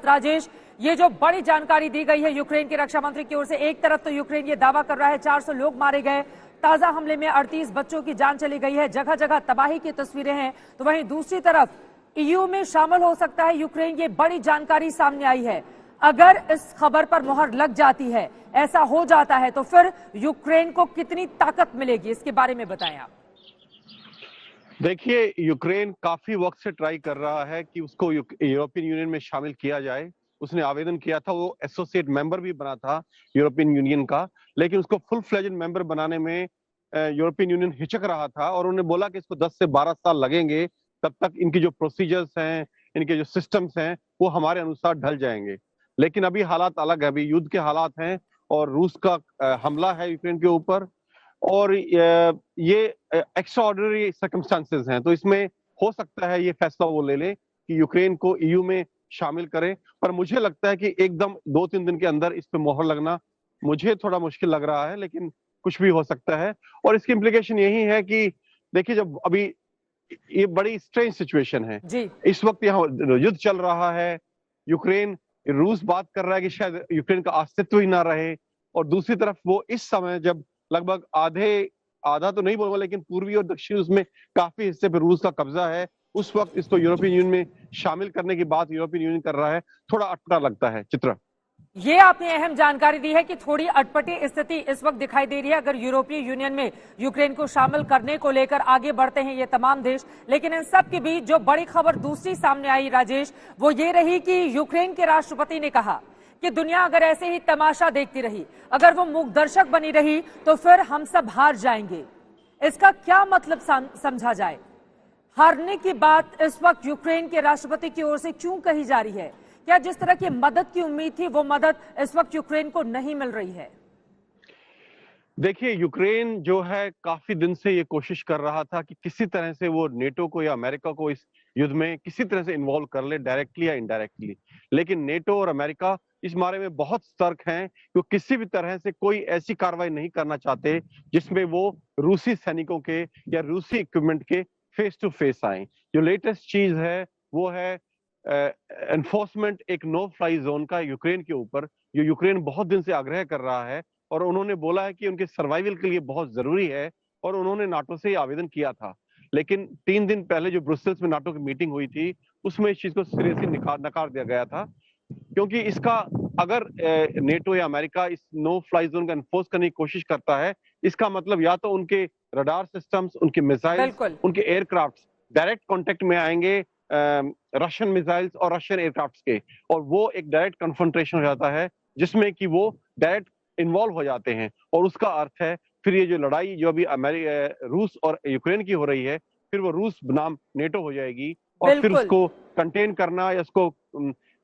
साथ। राजेश, ये जो बड़ी जानकारी दी गई है यूक्रेन के रक्षा मंत्री की ओर से, एक तरफ तो यूक्रेन ये दावा कर रहा है 400 लोग मारे गए, ताजा हमले में 38 बच्चों की जान चली गई है, जगह जगह तबाही की तस्वीरें हैं, तो वहीं दूसरी तरफ ईयू में शामिल हो सकता है यूक्रेन। ये बड़ी जानकारी सामने आई है। अगर इस खबर पर मुहर लग जाती है, ऐसा हो जाता है, तो फिर यूक्रेन को कितनी ताकत मिलेगी, इसके बारे में बताएं आप। देखिए, यूक्रेन काफी वक्त से ट्राई कर रहा है कि उसको यूरोपियन यूनियन में शामिल किया जाए। उसने आवेदन किया था, वो एसोसिएट मेंबर भी बना था यूरोपियन यूनियन का, लेकिन उसको फुल फ्लेजेड मेंबर बनाने में यूरोपियन यूनियन हिचक रहा था और उन्होंने बोला कि इसको 10 से 12 साल लगेंगे, तब तक इनकी जो प्रोसीजर्स हैं, इनके जो सिस्टम्स हैं, वो हमारे अनुसार ढल जाएंगे। लेकिन अभी हालात अलग है, अभी युद्ध के हालात हैं और रूस का हमला है यूक्रेन के ऊपर, और ये एक्स्ट्राऑर्डिनरी सर्कमस्टांसेस हैं, तो इसमें हो सकता है ये फैसला वो ले ले कि यूक्रेन को ईयू में शामिल करें। पर मुझे लगता है कि एकदम 2-3 दिन के अंदर इस पे मोहर लगना मुझे थोड़ा मुश्किल लग रहा है, लेकिन कुछ भी हो सकता है। और इसकी इम्प्लीकेशन यही है कि देखिए, जब अभी ये बड़ी स्ट्रेंज सिचुएशन है जी। इस वक्त, यहाँ युद्ध चल रहा है, यूक्रेन रूस बात कर रहा है कि शायद यूक्रेन का अस्तित्व ही ना रहे, और दूसरी तरफ वो इस समय जब लगभग आधा तो नहीं बोलूंगा, लेकिन पूर्वी और दक्षिण उसमें काफी हिस्से पे रूस का कब्जा है, उस वक्त इसको यूरोपियन यूनियन में शामिल करने की बात यूरोपियन यूनियन कर रहा है, थोड़ा अटपटा लगता है। चित्रा, ये आपने अहम जानकारी दी है कि थोड़ी अटपटी स्थिति इस वक्त दिखाई दे रही है अगर यूरोपीय यूनियन में यूक्रेन को शामिल करने को लेकर आगे बढ़ते हैं ये तमाम देश। लेकिन इन सब के बीच जो बड़ी खबर दूसरी सामने आई राजेश, वो ये रही कि यूक्रेन के राष्ट्रपति ने कहा कि दुनिया अगर ऐसे ही तमाशा देखती रही, अगर वो मूक दर्शक बनी रही, तो फिर हम सब हार जाएंगे। इसका क्या मतलब समझा जाए? हारने की बात इस वक्त यूक्रेन के राष्ट्रपति की ओर से क्यों कही जा रही है? क्या जिस तरह की मदद की उम्मीद थी, वो मदद इस वक्त यूक्रेन को नहीं मिल रही है? देखिए, यूक्रेन जो है काफी दिन से ये कोशिश कर रहा था कि किसी तरह से वो नेटो को या अमेरिका को इस युद्ध में किसी तरह से इन्वॉल्व कर ले, डायरेक्टली या इनडायरेक्टली। लेकिन नेटो और अमेरिका इस बारे में बहुत सतर्क हैं कि वो किसी भी तरह से कोई ऐसी कार्रवाई नहीं करना चाहते जिसमें वो रूसी सैनिकों के या रूसी इक्विपमेंट के फेस टू फेस आए। जो लेटेस्ट चीज है वो है एनफोर्समेंट एक नो फ्लाई जोन का यूक्रेन के ऊपर, जो यूक्रेन बहुत दिन से आग्रह कर रहा है, और उन्होंने बोला है कि उनके सर्वाइवल के लिए बहुत जरूरी है, और उन्होंने नाटो से आवेदन किया था। लेकिन 3 दिन पहले जो ब्रुसेल्स में नाटो की मीटिंग हुई थी, उसमें इस चीज को सिरे से नकार दिया गया था, क्योंकि इसका अगर नेटो या अमेरिका इस नो फ्लाई जोन का एनफोर्स करने की कोशिश करता है, इसका मतलब या तो उनके रडार सिस्टम्स, उनके मिसाइल्स, उनके एयरक्राफ्ट डायरेक्ट कांटेक्ट में आएंगे रशियन मिसाइल्स और रशियन एयरक्राफ्ट के, और वो एक डायरेक्ट कन्फ्रंटेशन हो जाता है जिसमें कि वो डायरेक्ट इन्वॉल्व हो जाते हैं, और उसका अर्थ है फिर ये जो लड़ाई जो अभी रूस और यूक्रेन की हो रही है, फिर वो रूस बनाम नेटो हो जाएगी, और फिर उसको कंटेन करना या उसको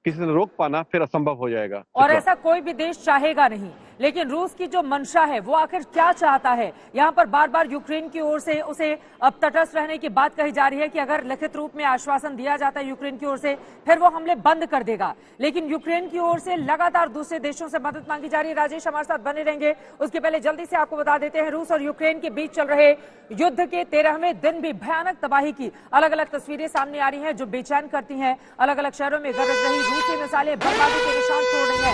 किसी से रोक पाना फिर असंभव हो जाएगा। और ऐसा कोई भी देश चाहेगा नहीं। लेकिन रूस की जो मंशा है वो आखिर क्या चाहता है? यहाँ पर बार बार यूक्रेन की ओर से उसे अब तटस्थ रहने की बात कही जा रही है कि अगर लिखित रूप में आश्वासन दिया जाता है यूक्रेन की ओर से, फिर वो हमले बंद कर देगा। लेकिन यूक्रेन की ओर से लगातार दूसरे देशों से मदद मांगी जा रही है। राजेश हमारे साथ बने रहेंगे। उसके पहले जल्दी से आपको बता देते हैं, रूस और यूक्रेन के बीच चल रहे युद्ध के 13वें दिन भी भयानक तबाही की अलग अलग तस्वीरें सामने आ रही हैं, जो बेचैन करती हैं। अलग अलग शहरों में गरज रही रूसी मिसाइलें बर्बादी के निशान छोड़ रही हैं।